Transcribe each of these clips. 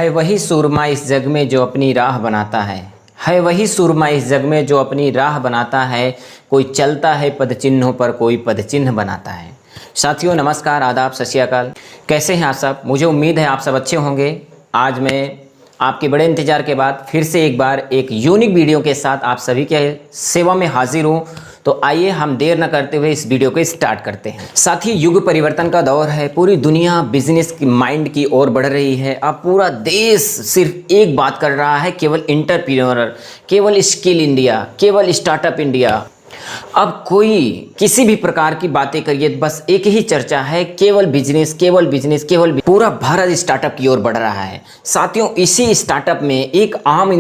है वही सूरमा इस जग में जो अपनी राह बनाता है वही सूरमा इस जग में जो अपनी राह बनाता है। कोई चलता है पद चिन्हों पर, कोई पद चिन्ह बनाता है। साथियों नमस्कार, आदाब, सत श्री अकाल। कैसे हैं आप सब? मुझे उम्मीद है आप सब अच्छे होंगे। आज मैं आपके बड़े इंतजार के बाद फिर से एक बार एक यूनिक वीडियो के साथ आप सभी के सेवा में हाजिर हूँ। तो आइए हम देर न करते हुए इस वीडियो को स्टार्ट करते हैं। साथी, युग परिवर्तन का दौर है। पूरी दुनिया बिजनेस की माइंड की ओर बढ़ रही है। अब पूरा देश सिर्फ एक बात कर रहा है, केवल एंटरप्रेन्योर, केवल स्किल इंडिया, केवल स्टार्टअप इंडिया। अब कोई किसी भी प्रकार की बातें करिए, बस एक ही चर्चा है, केवल बिजनेस, केवल बिजनेस, केवल पूरा भारत स्टार्टअप की ओर बढ़ रहा है। साथियों, इसी स्टार्टअप में एक आम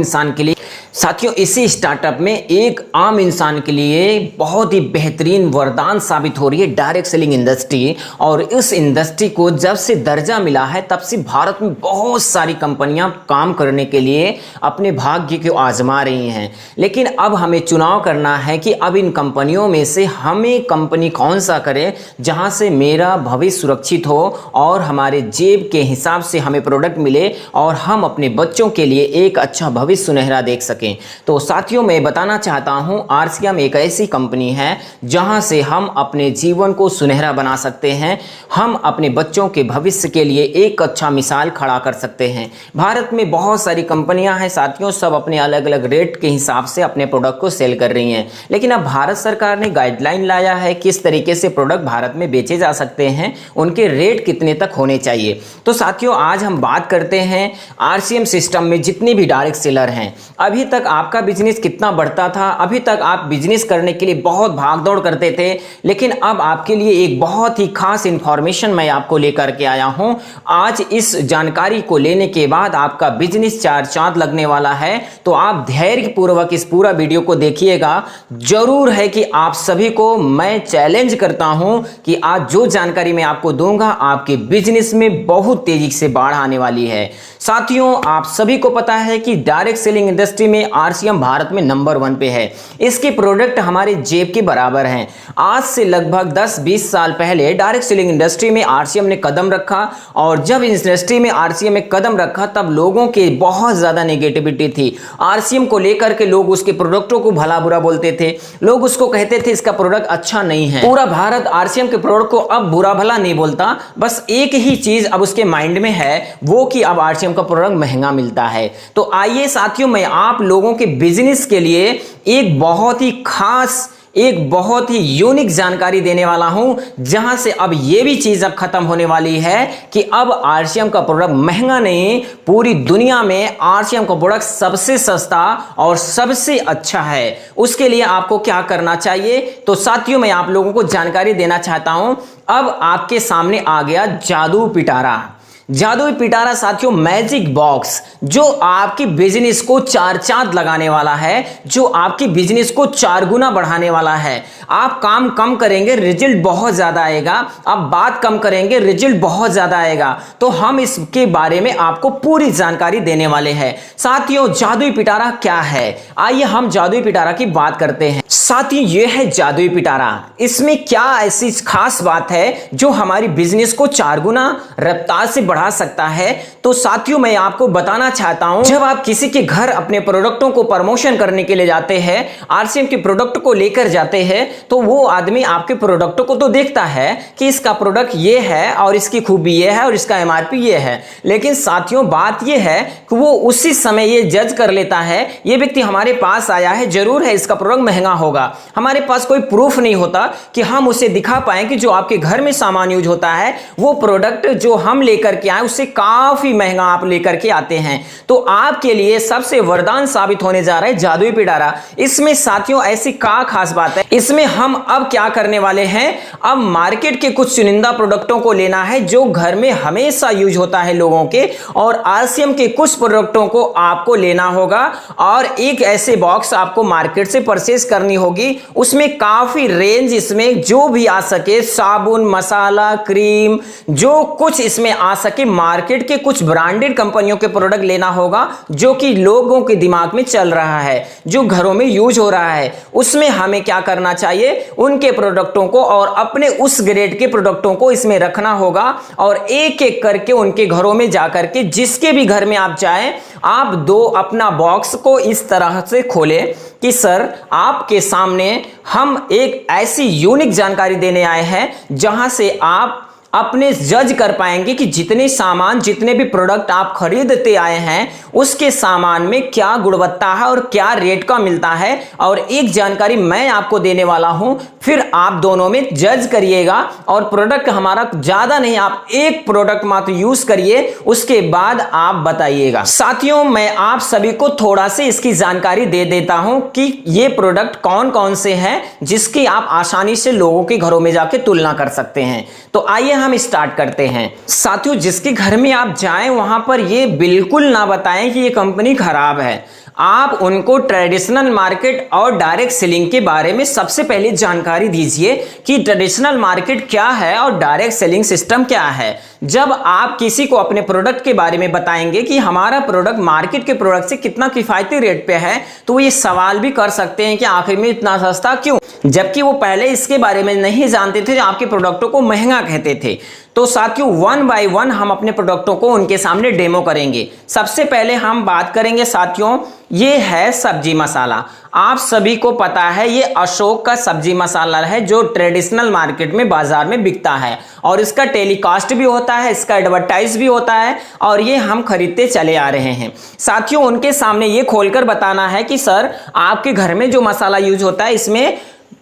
इंसान के लिए बहुत ही बेहतरीन वरदान साबित हो रही है डायरेक्ट सेलिंग इंडस्ट्री। और इस इंडस्ट्री को जब से दर्जा मिला है तब से भारत में बहुत सारी कंपनियां काम करने के लिए अपने भाग्य को आजमा रही हैं। लेकिन अब हमें चुनाव करना है कि अब इन कंपनियों में से हमें कंपनी कौन सा करें जहां से मेरा भविष्य सुरक्षित हो और हमारे जेब के हिसाब से हमें प्रोडक्ट मिले और हम अपने बच्चों के लिए एक अच्छा भविष्य सुनहरा देख सकें। तो साथियों, मैं बताना चाहता हूं, आरसीएम एक ऐसी कंपनी है जहां से हम अपने जीवन को सुनहरा बना सकते हैं। हम अपने बच्चों के भविष्य के लिए एक अच्छा मिसाल खड़ा कर सकते हैं। भारत में बहुत सारी कंपनियां हैं साथियों, सब अपने अलग अलग रेट के हिसाब से अपने प्रोडक्ट को सेल कर रही हैं। लेकिन अब भारत सरकार ने गाइडलाइन लाया है किस तरीके से प्रोडक्ट भारत में बेचे जा सकते हैं, उनके रेट कितने तक होने चाहिए। तो साथियों, आज हम बात करते हैं आरसीएम सिस्टम में जितने भी डायरेक्ट सेलर हैं, अभी तक आपका बिजनेस कितना बढ़ता था। अभी तक आप बिजनेस करने के लिए बहुत भागदौड़ करते थे, लेकिन अब आपके लिए एक बहुत ही खास इंफॉर्मेशन मैं आपको लेकर के आया हूं। आज इस जानकारी को लेने के बाद आपका बिजनेस चार चांद लगने वाला है। तो आप धैर्य पूर्वक इस पूरा वीडियो को देखिएगा। जरूर है कि आप सभी को मैं चैलेंज करता हूं कि आज जो जानकारी मैं आपको दूंगा, आपके बिजनेस में बहुत तेजी से बाढ़ आने वाली है। साथियों, आप सभी को पता है कि डायरेक्ट सेलिंग इंडस्ट्री में आरसीएम भारत में नंबर 1 पे है। इसके प्रोडक्ट हमारे जेब के बराबर हैं। आज से लगभग 10-20 साल पहले डायरेक्ट सेलिंग इंडस्ट्री में आरसीएम ने कदम रखा, और जब इंडस्ट्री में आरसीएम ने कदम रखा तब लोगों के बहुत ज्यादा नेगेटिविटी थी। आरसीएम को लेकर के लोग उसके प्रोडक्टों को भला बुरा बोलते थे। लोग उसको कहते थे इसका प्रोडक्ट अच्छा नहीं है। पूरा भारत आरसीएम के प्रोडक्ट को अब बुरा भला नहीं बोलता। बस एक ही चीज अब उसके माइंड में है, वो कि अब आरसीएम का प्रोडक्ट महंगा मिलता है। तो आइए साथियों, मैं आप लोगों के बिजनेस के लिए एक बहुत ही खास, एक बहुत ही यूनिक जानकारी देने वाला हूं, जहां से अब यह भी चीज अब खत्म होने वाली है कि अब आरसीएम का प्रोडक्ट महंगा नहीं, पूरी दुनिया में आरसीएम का प्रोडक्ट सबसे सस्ता और सबसे अच्छा है। उसके लिए आपको क्या करना चाहिए? तो साथियों, मैं आप लोगों को जानकारी देना चाहता हूं। अब आपके सामने आ गया जादू पिटारा। जादुई पिटारा साथियों, मैजिक बॉक्स, जो आपकी बिजनेस को चार चांद लगाने वाला है, जो आपकी बिजनेस को 4 गुना बढ़ाने वाला है। आप काम कम करेंगे, रिजल्ट बहुत ज्यादा आएगा। आप बात कम करेंगे, रिजल्ट बहुत ज्यादा आएगा। तो हम इसके बारे में आपको पूरी जानकारी देने वाले हैं। साथियों, जादुई पिटारा क्या है? आइए हम जादुई पिटारा की बात करते हैं। साथियों, यह है जादुई पिटारा। इसमें क्या ऐसी खास बात है जो हमारी बिजनेस को 4 गुना रफ्तार से बढ़ा सकता है? तो साथियों, मैं आपको बताना चाहता हूं, जब आप किसी के घर अपने प्रोडक्टों को प्रमोशन करने के लिए जाते हैं, आरसीएम के प्रोडक्ट को लेकर जाते हैं, तो वो आदमी आपके प्रोडक्ट को तो देखता है कि इसका प्रोडक्ट ये है और इसकी खूबी ये है और इसका एमआरपी ये है। लेकिन साथियों, बात ये है कि वो उसी समय ये जज कर लेता है, ये व्यक्ति हमारे पास आया है, जरूर है इसका प्रोडक्ट महंगा होगा। हमारे पास कोई प्रूफ नहीं होता कि हम उसे दिखा पाए कि जो आपके घर में सामान यूज होता है, वो प्रोडक्ट जो हम लेकर के आए उससे काफी महंगा आप लेकर के आते हैं। तो आपके लिए सबसे वरदान साबित होने जा रहा है जादुई पिटारा। इसमें साथियों ऐसी क्या खास बात है? इसमें हम अब क्या करने वाले हैं, अब मार्केट के कुछ चुनिंदा प्रोडक्टों को लेना है जो घर में हमेशा यूज होता है लोगों के, और आरसीएम के कुछ प्रोडक्टों को आपको लेना होगा और एक ऐसे बॉक्स आपको मार्केट से परचेज करनी होगी। उसमें काफी रेंज, इसमें जो भी आ सके, साबुन, मसाला, क्रीम, जो कुछ इसमें आ सके सके मार्केट के कुछ ब्रांडेड कंपनियों के प्रोडक्ट लेना होगा जो कि लोगों के दिमाग में चल रहा है, जो घरों में यूज हो रहा है। उसमें हमें क्या करना चाहिए, उनके प्रोडक्टों को और अपने उस ग्रेड के प्रोडक्टों को इसमें रखना होगा और एक एक करके उनके घरों में जाकर के, जिसके भी घर में आप जाएं, आप अपना बॉक्स को इस तरह से खोलें कि सर आपके सामने हम एक ऐसी यूनिक जानकारी देने आए हैं जहां से आप अपने जज कर पाएंगे कि जितने सामान, जितने भी प्रोडक्ट आप खरीदते आए हैं उसके सामान में क्या गुणवत्ता है और क्या रेट का मिलता है। और एक जानकारी मैं आपको देने वाला हूं, फिर आप दोनों में जज करिएगा और प्रोडक्ट हमारा ज्यादा नहीं, आप एक प्रोडक्ट मात्र यूज करिए, उसके बाद आप बताइएगा। साथियों, मैं आप सभी को थोड़ा से इसकी जानकारी दे देता हूं कि ये प्रोडक्ट कौन कौन से हैं जिसकी आप आसानी से लोगों के घरों में जाके तुलना कर सकते हैं। तो आइए हम स्टार्ट करते हैं। साथियों, जिसके घर में आप जाएं वहां पर ये बिल्कुल ना बताएं कि ये कंपनी खराब है। आप उनको ट्रेडिशनल मार्केट और डायरेक्ट सेलिंग के बारे में सबसे पहले जानकारी दीजिए कि ट्रेडिशनल मार्केट क्या है और डायरेक्ट सेलिंग सिस्टम क्या है। जब आप किसी को अपने प्रोडक्ट के बारे में बताएंगे कि हमारा प्रोडक्ट मार्केट के प्रोडक्ट से कितना किफायती रेट पे है, तो ये सवाल भी कर सकते हैं कि आखिर में इतना सस्ता क्यों, जबकि वो पहले इसके बारे में नहीं जानते थे, आपके प्रोडक्टों को महंगा कहते थे। तो साथियों, वन बाय वन हम अपने प्रोडक्टों को उनके सामने डेमो करेंगे। सबसे पहले हम बात करेंगे साथियों, ये है सब्जी मसाला। आप सभी को पता है ये अशोक का सब्जी मसाला है जो ट्रेडिशनल मार्केट में बाजार में बिकता है और इसका टेलीकास्ट भी होता है, इसका एडवर्टाइज भी होता है और ये हम खरीदते चले आ रहे हैं। साथियों, उनके सामने ये खोलकर बताना है कि सर आपके घर में जो मसाला यूज होता है इसमें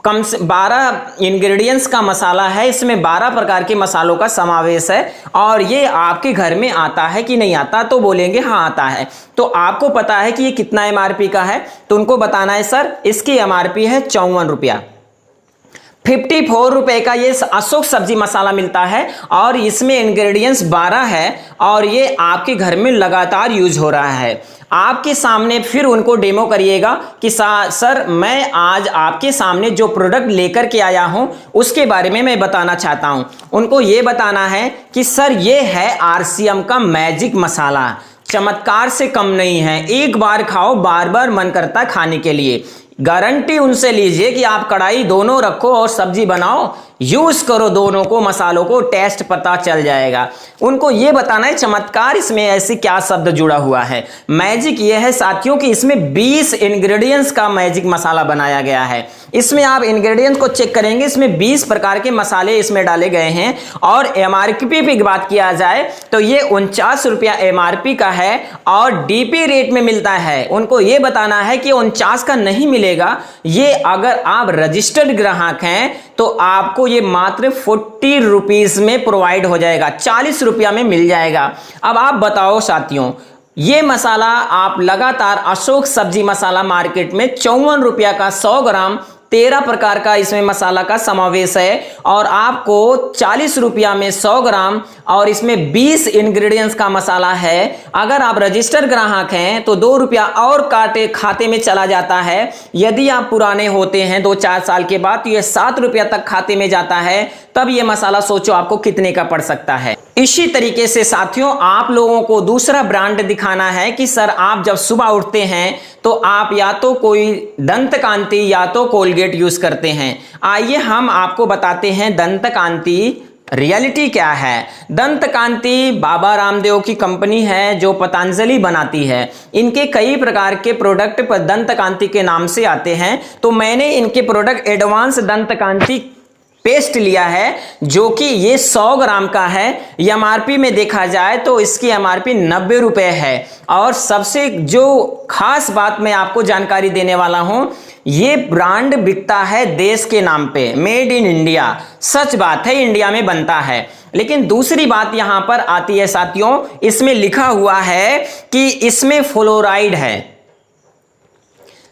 कम से 12 इंग्रेडिएंट्स का मसाला है, इसमें 12 प्रकार के मसालों का समावेश है और ये आपके घर में आता है कि नहीं आता। तो बोलेंगे हाँ आता है। तो आपको पता है कि ये कितना एमआरपी का है, तो उनको बताना है सर इसकी एमआरपी है 54 रुपया। 54 रुपए का ये अशोक सब्जी मसाला मिलता है और इसमें इंग्रेडिएंट्स 12 है और ये आपके घर में लगातार यूज हो रहा है। आपके सामने फिर उनको डेमो करिएगा कि सर मैं आज आपके सामने जो प्रोडक्ट लेकर के आया हूं उसके बारे में मैं बताना चाहता हूं। उनको ये बताना है कि सर ये है आरसीएम का मैजिक मसाला, चमत्कार से कम नहीं है, एक बार खाओ बार बार मन करता खाने के लिए। गारंटी उनसे लीजिए कि आप कढ़ाई दोनों रखो और सब्जी बनाओ, यूज करो दोनों को, मसालों को, टेस्ट पता चल जाएगा। उनको यह बताना है चमत्कार इसमें ऐसे क्या शब्द जुड़ा हुआ है। मैजिक यह है साथियों कि इसमें 20 इंग्रेडिएंट्स का मैजिक मसाला बनाया गया है। इसमें आप इंग्रेडिएंट्स को चेक करेंगे, इसमें 20 प्रकार के मसाले इसमें डाले गए हैं और एमआरपी की बात किया जाए तो ये 49 रुपया एमआरपी का है और डीपी रेट में मिलता है। उनको यह बताना है कि 49 का नहीं मिलेगा, ये अगर आप रजिस्टर्ड ग्राहक हैं तो आपको ये मात्र 40 रुपीज में प्रोवाइड हो जाएगा, 40 रुपया में मिल जाएगा। अब आप बताओ साथियों, ये मसाला आप लगातार अशोक सब्जी मसाला मार्केट में 54 रुपया का 100 ग्राम 13 प्रकार का इसमें मसाला का समावेश है और आपको 40 रुपया में 100 ग्राम और इसमें 20 इंग्रेडिएंट्स का मसाला है। अगर आप रजिस्टर ग्राहक हैं तो 2 रुपया और काटे खाते में चला जाता है। यदि आप पुराने होते हैं 2-4 साल के बाद तो ये 7 रुपया तक खाते में जाता है। तब ये मसाला सोचो आपको कितने का पड़ सकता है। इसी तरीके से साथियों, आप लोगों को दूसरा ब्रांड दिखाना है कि सर आप जब सुबह उठते हैं तो आप या तो कोई दंतकांति या तो कोलगेट यूज करते हैं। आइए हम आपको बताते हैं दंतकांति रियलिटी क्या है। दंतकांति बाबा रामदेव की कंपनी है जो पतंजलि बनाती है। इनके कई प्रकार के प्रोडक्ट पर दंतकांति के नाम से आते हैं। तो मैंने इनके प्रोडक्ट एडवांस दंतकांति पेस्ट लिया है जो कि ये 100 ग्राम का है। एमआरपी में देखा जाए तो इसकी एमआरपी 90 रुपए है। और सबसे जो खास बात मैं आपको जानकारी देने वाला हूं, ये ब्रांड बिकता है देश के नाम पे, मेड इन इंडिया। सच बात है, इंडिया में बनता है। लेकिन दूसरी बात यहां पर आती है साथियों, इसमें लिखा हुआ है कि इसमें फ्लोराइड है।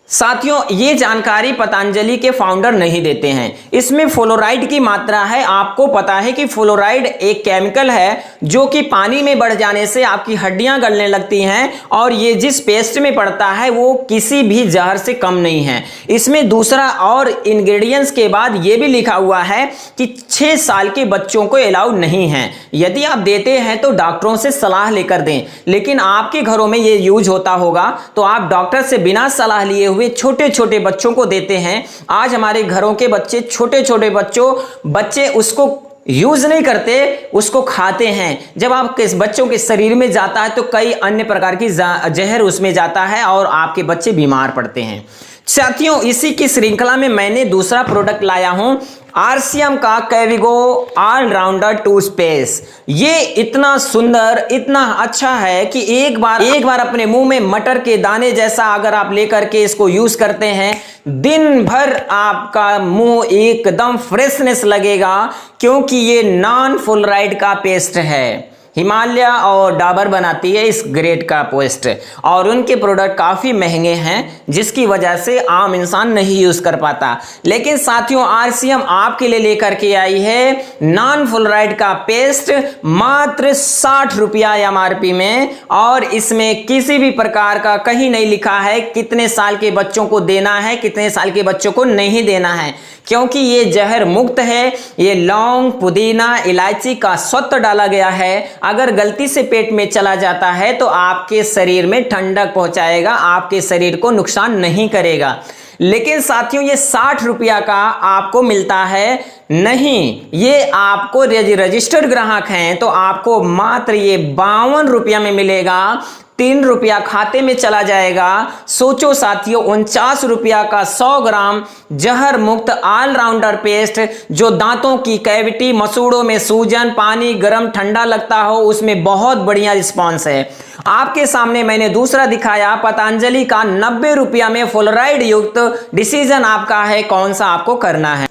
साथियों, ये जानकारी पतंजलि के फाउंडर नहीं देते हैं। इसमें फ्लोराइड की मात्रा है। आपको पता है कि फ्लोराइड एक केमिकल है जो कि पानी में बढ़ जाने से आपकी हड्डियां गलने लगती हैं, और ये जिस पेस्ट में पड़ता है वो किसी भी जहर से कम नहीं है। इसमें दूसरा और इंग्रेडिएंट्स के बाद ये भी लिखा हुआ है कि 6 साल के बच्चों को अलाउ नहीं है। यदि आप देते हैं तो डॉक्टरों से सलाह लेकर दें, लेकिन आपके घरों में ये यूज होता होगा तो आप डॉक्टर से बिना सलाह लिए हुए छोटे छोटे बच्चों को देते हैं। आज हमारे घरों के बच्चे, छोटे छोटे बच्चे उसको यूज नहीं करते, उसको खाते हैं। जब आपके बच्चों के शरीर में जाता है तो कई अन्य प्रकार की जहर उसमें जाता है और आपके बच्चे बीमार पड़ते हैं। साथियों, इसी की श्रृंखला में मैंने दूसरा प्रोडक्ट लाया हूं, आरसीएम का कैविगो ऑलराउंडर टूथपेस्ट। ये इतना सुंदर, इतना अच्छा है कि एक बार अपने मुंह में मटर के दाने जैसा अगर आप लेकर के इसको यूज करते हैं, दिन भर आपका मुंह एकदम फ्रेशनेस लगेगा, क्योंकि ये नॉन फ्लोराइड का पेस्ट है। हिमालय और डाबर बनाती है इस ग्रेड का पेस्ट, और उनके प्रोडक्ट काफ़ी महंगे हैं, जिसकी वजह से आम इंसान नहीं यूज़ कर पाता। लेकिन साथियों, आरसीएम आपके लिए लेकर के आई है नॉन फ्लोराइड का पेस्ट मात्र 60 रुपया एमआरपी में, और इसमें किसी भी प्रकार का कहीं नहीं लिखा है कितने साल के बच्चों को देना है, कितने साल के बच्चों को नहीं देना है, क्योंकि ये जहर मुक्त है। ये लौंग, पुदीना, इलायची का सत्व डाला गया है। अगर गलती से पेट में चला जाता है तो आपके शरीर में ठंडक पहुंचाएगा, आपके शरीर को नुकसान नहीं करेगा। लेकिन साथियों, ये 60 रुपया का आपको मिलता है नहीं, ये आपको रजिस्टर्ड ग्राहक हैं तो आपको मात्र ये 52 रुपया में मिलेगा। 3 रुपया खाते में चला जाएगा। सोचो साथियों, 49 रुपया का 100 ग्राम जहर मुक्त ऑलराउंडर पेस्ट, जो दांतों की कैविटी, मसूड़ों में सूजन, पानी गर्म ठंडा लगता हो, उसमें बहुत बढ़िया रिस्पॉन्स है। आपके सामने मैंने दूसरा दिखाया पतंजलि का 90 रुपया में फ्लोराइड युक्त। डिसीजन आपका है कौन सा आपको करना है।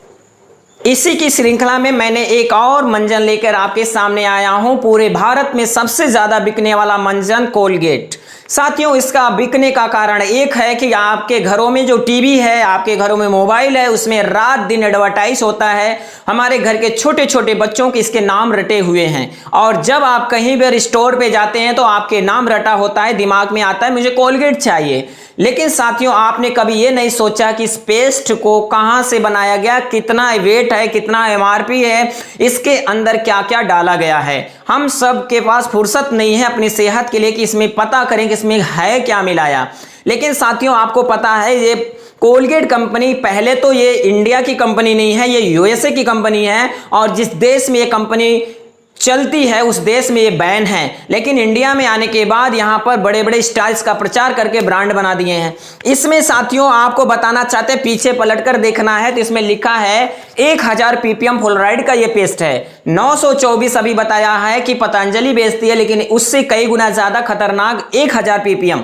इसी की श्रृंखला में मैंने एक और मंजन लेकर आपके सामने आया हूं, पूरे भारत में सबसे ज्यादा बिकने वाला मंजन कोलगेट। साथियों, इसका बिकने का कारण एक है कि आपके घरों में जो टीवी है, आपके घरों में मोबाइल है, उसमें रात दिन एडवर्टाइज होता है। हमारे घर के छोटे छोटे बच्चों के इसके नाम रटे हुए हैं, और जब आप कहीं भी स्टोर पे जाते हैं तो आपके नाम रटा होता है, दिमाग में आता है मुझे कोलगेट चाहिए। लेकिन साथियों, आपने कभी ये नहीं सोचा कि इस पेस्ट को कहां से बनाया गया, कितना वेट है, कितना एमआरपी है, इसके अंदर क्या क्या डाला गया है। हम सब के पास फुर्सत नहीं है अपनी सेहत के लिए कि इसमें पता करें कि इसमें है क्या मिलाया। लेकिन साथियों, आपको पता है ये कोलगेट कंपनी, पहले तो ये इंडिया की कंपनी नहीं है, ये यूएसए की कंपनी है, और जिस देश में ये कंपनी चलती है उस देश में ये बैन है। लेकिन इंडिया में आने के बाद यहाँ पर बड़े बड़े स्टाइल्स का प्रचार करके ब्रांड बना दिए हैं। इसमें साथियों, आपको बताना चाहते हैं, पीछे पलटकर देखना है तो इसमें लिखा है 1000 ppm फ्लोराइड का ये पेस्ट है। 924 अभी बताया है कि पतंजलि बेचती है, लेकिन उससे कई गुना ज्यादा खतरनाक 1000 ppm।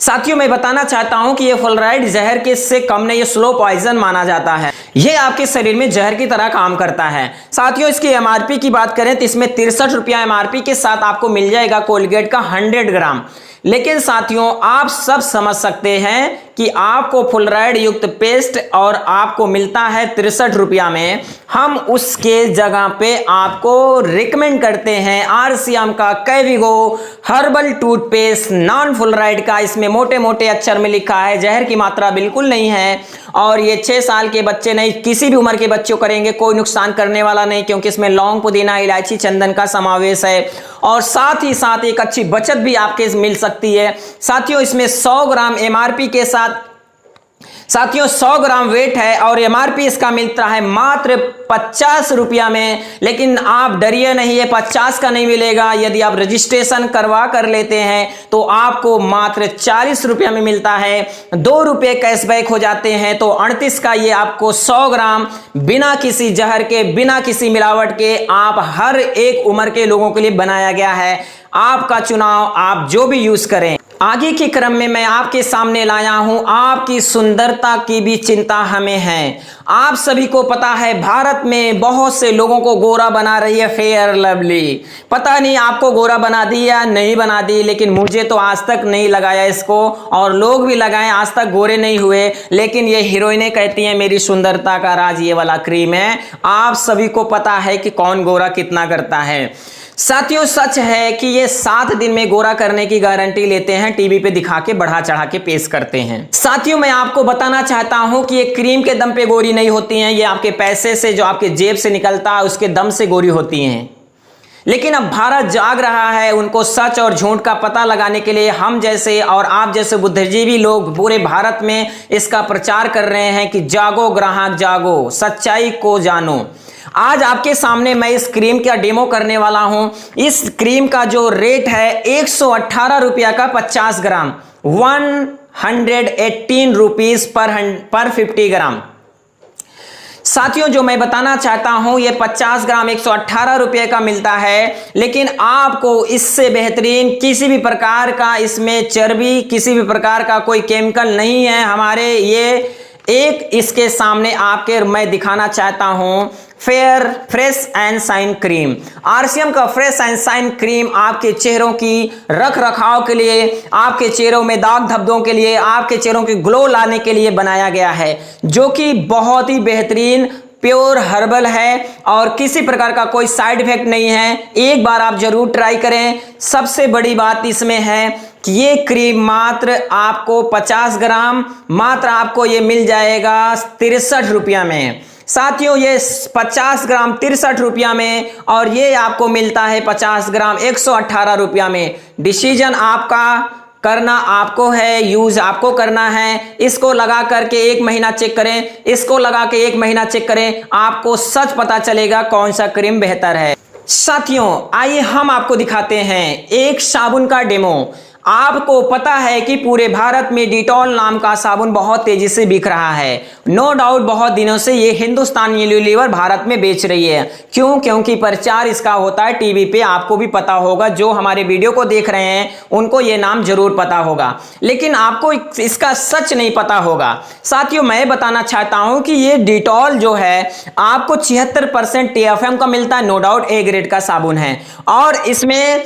साथियों, मैं बताना चाहता हूं कि ये फ्लोराइड जहर के से कम नहीं, ये स्लो पॉइजन माना जाता है। ये आपके शरीर में जहर की तरह काम करता है। साथियों, इसकी एमआरपी की बात करें तो इसमें 63 रुपया एमआरपी के साथ आपको मिल जाएगा कोलगेट का 100 ग्राम। लेकिन साथियों, आप सब समझ सकते हैं कि आपको फ्लोराइड युक्त पेस्ट और आपको मिलता है 63 रुपया में। हम उसके जगह पे आपको रिकमेंड करते हैं आरसीएम का कैविगो हर्बल टूथपेस्ट नॉन फ्लोराइड का। इसमें मोटे मोटे अक्षर में लिखा है जहर की मात्रा बिल्कुल नहीं है, और ये 6 साल के बच्चे नहीं, किसी भी उम्र के बच्चों करेंगे, कोई नुकसान करने वाला नहीं, क्योंकि इसमें लौंग, पुदीना, इलायची, चंदन का समावेश है, और साथ ही साथ एक अच्छी बचत भी आपके मिल सकती है। साथियों, इसमें 100 ग्राम एमआरपी के साथ 100 ग्राम वेट है, और एमआरपी इसका मिलता है मात्र 50 रुपया में। लेकिन आप डरिए नहीं, ये 50 का नहीं मिलेगा। यदि आप रजिस्ट्रेशन करवा कर लेते हैं तो आपको मात्र 40 रुपया में मिलता है। 2 रुपये कैशबैक हो जाते हैं, तो 38 का ये आपको 100 ग्राम बिना किसी जहर के, बिना किसी मिलावट के, आप हर एक उम्र के लोगों के लिए बनाया गया है। आपका चुनाव, आप जो भी यूज करें। आगे के क्रम में मैं आपके सामने लाया हूं, आपकी सुंदरता की भी चिंता हमें है। आप सभी को पता है भारत में बहुत से लोगों को गोरा बना रही है फेयर लवली। पता नहीं आपको गोरा बना दी या नहीं बना दी, लेकिन मुझे तो आज तक नहीं लगाया इसको, और लोग भी लगाए आज तक गोरे नहीं हुए। लेकिन ये हीरोइनें कहती हैं मेरी सुंदरता का राज ये वाला क्रीम है। आप सभी को पता है कि कौन गोरा कितना करता है। साथियों सच है कि ये 7 दिन में गोरा करने की गारंटी लेते हैं, टीवी पे दिखा के बढ़ा चढ़ा के पेश करते हैं। साथियों मैं आपको बताना चाहता हूं कि ये क्रीम के दम पे गोरी नहीं होती हैं, ये आपके पैसे से जो आपके जेब से निकलता है उसके दम से गोरी होती हैं। लेकिन अब भारत जाग रहा है, उनको सच और झूठ का पता लगाने के लिए हम जैसे और आप जैसे बुद्धिजीवी लोग पूरे भारत में इसका प्रचार कर रहे हैं कि जागो ग्राहक जागो, सच्चाई को जानो। आज आपके सामने मैं इस क्रीम का डेमो करने वाला हूं। इस क्रीम का जो रेट है 118 रुपया का 50 ग्राम, 118 रुपीज पर 50 ग्राम। साथियों जो मैं बताना चाहता हूं ये 50 ग्राम 118 रुपये का मिलता है, लेकिन आपको इससे बेहतरीन किसी भी प्रकार का इसमें चर्बी, किसी भी प्रकार का कोई केमिकल नहीं है। हमारे ये एक इसके सामने आपके मैं दिखाना चाहता हूं fair fresh and shine cream. RCM का फ्रेश एंड शाइन क्रीम आपके चेहरों की रख रखाव के लिए, आपके चेहरों में दाग धब्बों के लिए, आपके चेहरों के ग्लो लाने के लिए बनाया गया है, जो कि बहुत ही बेहतरीन प्योर हर्बल है और किसी प्रकार का कोई साइड इफेक्ट नहीं है। एक बार आप जरूर ट्राई करें। सबसे बड़ी बात इसमें है कि ये क्रीम मात्र आपको 50 ग्राम मात्र आपको ये मिल जाएगा 63 रुपया में। साथियों ये 50 ग्राम 63 रुपया में और ये आपको मिलता है 50 ग्राम 118 रुपया में। डिसीजन आपका करना आपको है, यूज आपको करना है। इसको लगा करके 1 महीना चेक करें, इसको लगा के 1 महीना चेक करें, आपको सच पता चलेगा कौन सा क्रीम बेहतर है। साथियों आइए हम आपको दिखाते हैं एक साबुन का डेमो। आपको पता है कि पूरे भारत में डिटॉल नाम का साबुन बहुत तेजी से बिक रहा है। नो डाउट बहुत दिनों से ये हिंदुस्तान यूनिलीवर भारत में बेच रही है। क्यों? क्योंकि प्रचार इसका होता है टीवी पे। आपको भी पता होगा, जो हमारे वीडियो को देख रहे हैं उनको ये नाम जरूर पता होगा, लेकिन आपको इसका सच नहीं पता होगा। साथियों मैं बताना चाहता हूं कि ये डिटॉल जो है आपको 76% TFM का मिलता है। नो डाउट ए ग्रेड का साबुन है और इसमें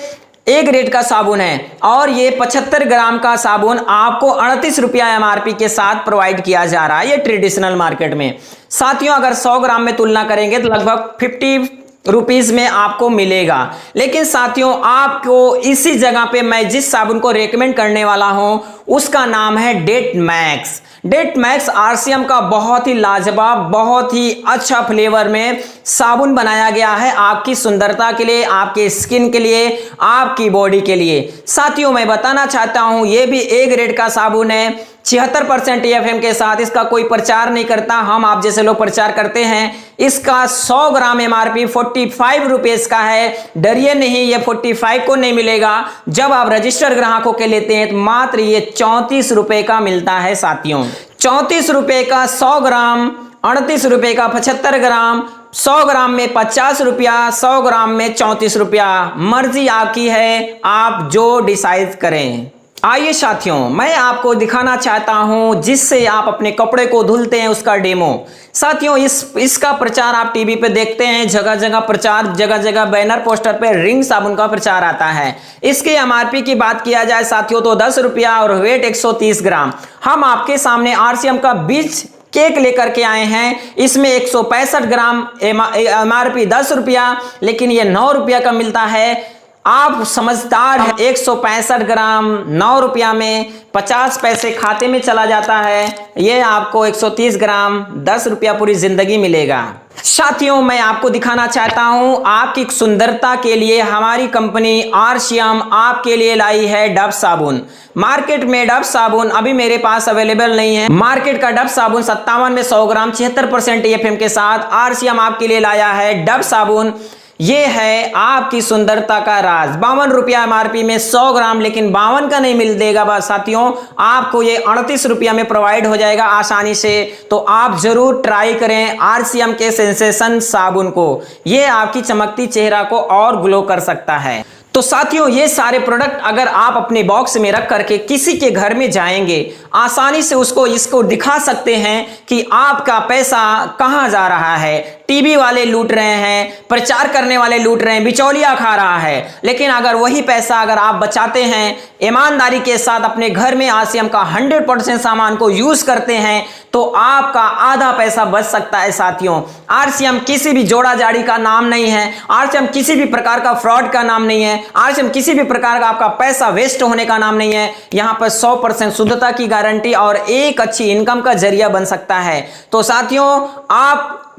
एक रेट का साबुन है और ये 75 ग्राम का साबुन आपको 38 रुपया MRP के साथ प्रोवाइड किया जा रहा है ये ट्रेडिशनल मार्केट में। साथियों अगर 100 ग्राम में तुलना करेंगे तो लगभग 50 रुपीज में आपको मिलेगा। लेकिन साथियों आपको इसी जगह पे मैं जिस साबुन को रेकमेंड करने वाला हूं उसका नाम है date max. Date max RCM का बहुत ही लाजवाब, बहुत ही अच्छा फ्लेवर में साबुन बनाया गया है आपकी सुंदरता के लिए, आपके स्किन के लिए, आपकी बॉडी के लिए। साथियों मैं बताना चाहता हूं ये भी ए ग्रेड का साबुन है 76% TFM के साथ। इसका कोई प्रचार नहीं करता, हम आप जैसे लोग प्रचार करते हैं। इसका 100 ग्राम MRP 45 रुपीज का है। डरिए नहीं, ये 45 को नहीं मिलेगा। जब आप रजिस्टर्ड ग्राहकों के लेते हैं तो मात्र ये 34 रुपए का मिलता है। साथियों 34 रुपए का 100 ग्राम, 38 रुपए का 75 ग्राम, 100 ग्राम में 50 रुपया, 100 ग्राम में 34 रुपया। मर्जी आपकी है, आप जो डिसाइड करें। आइए साथियों मैं आपको दिखाना चाहता हूं जिससे आप अपने कपड़े को धुलते हैं उसका डेमो। साथियों इसका प्रचार आप टीवी पे देखते हैं, जगह जगह प्रचार, जगह जगह बैनर पोस्टर पे रिंग साबुन का प्रचार आता है। इसके MRP की बात किया जाए साथियों तो 10 रुपया और वेट 130 ग्राम। हम आपके सामने आरसीएम का बीच केक लेकर के आए हैं। इसमें 165 ग्राम MRP 10 रुपया, लेकिन ये 9 रुपया का मिलता है। आप समझदार हैं, 165 ग्राम 9 रुपया में 50 पैसे खाते में चला जाता है। ये आपको 130 ग्राम 10 रुपया पूरी जिंदगी मिलेगा। साथियों मैं आपको दिखाना चाहता हूं आपकी सुंदरता के लिए हमारी कंपनी आरसीएम आपके लिए लाई है डव साबुन। मार्केट में डव साबुन अभी मेरे पास अवेलेबल नहीं है। मार्केट का डव साबुन 57 में 100 ग्राम 76% TFM के साथ आरसीएम आपके लिए लाया है डव साबुन। ये है आपकी सुंदरता का राज। 52 रुपया MRP में 100 ग्राम, लेकिन 52 का नहीं मिल देगा बस साथियों, आपको ये 38 रुपया में प्रोवाइड हो जाएगा आसानी से। तो आप जरूर ट्राई करें आरसीएम के सेंसेशन साबुन को, ये आपकी चमकती चेहरा को और ग्लो कर सकता है। तो साथियों, ये सारे प्रोडक्ट अगर आप अपने बॉक्स में रख करके किसी के घर में जाएंगे, आसानी से इसको दिखा सकते हैं कि आपका पैसा कहां जा रहा है। टीवी वाले लूट रहे हैं, प्रचार करने वाले लूट रहे हैं, बिचौलिया खा रहा है। लेकिन अगर वही पैसा अगर आप बचाते हैं, ईमानदारी के साथ अपने घर में आरसीएम का 100% सामान को यूज करते हैं, तो आपका आधा पैसा बच सकता है। साथियों, आरसीएम किसी भी जोड़ा जाड़ी का नाम नहीं है, आरसीएम किसी भी प्रकार का फ्रॉड का नाम नहीं है, आरसीएम किसी भी प्रकार का आपका पैसा वेस्ट होने का नाम नहीं है। यहां पर 100% शुद्धता की गारंटी और एक अच्छी इनकम का जरिया बन सकता है। तो साथियों,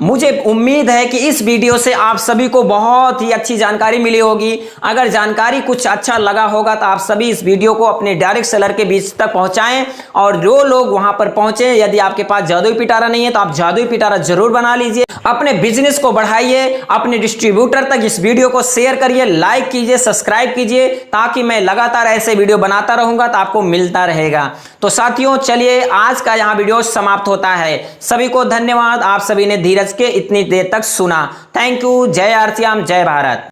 मुझे उम्मीद है कि इस वीडियो से आप सभी को बहुत ही अच्छी जानकारी मिली होगी। अगर जानकारी कुछ अच्छा लगा होगा तो आप सभी इस वीडियो को अपने डायरेक्ट सेलर के बीच तक पहुंचाएं, और जो लोग वहां पर पहुंचे, यदि आपके पास जादुई पिटारा नहीं है तो आप जादुई पिटारा जरूर बना लीजिए। अपने बिजनेस को बढ़ाइए, अपने डिस्ट्रीब्यूटर तक इस वीडियो को शेयर करिए, लाइक कीजिए, सब्सक्राइब कीजिए, ताकि मैं लगातार ऐसे वीडियो बनाता रहूंगा तो आपको मिलता रहेगा। तो साथियों, चलिए आज का यहां वीडियो समाप्त होता है। सभी को धन्यवाद, आप सभी ने धीरज के इतनी देर तक सुना। Thank you. जय आरसीएम, जय भारत।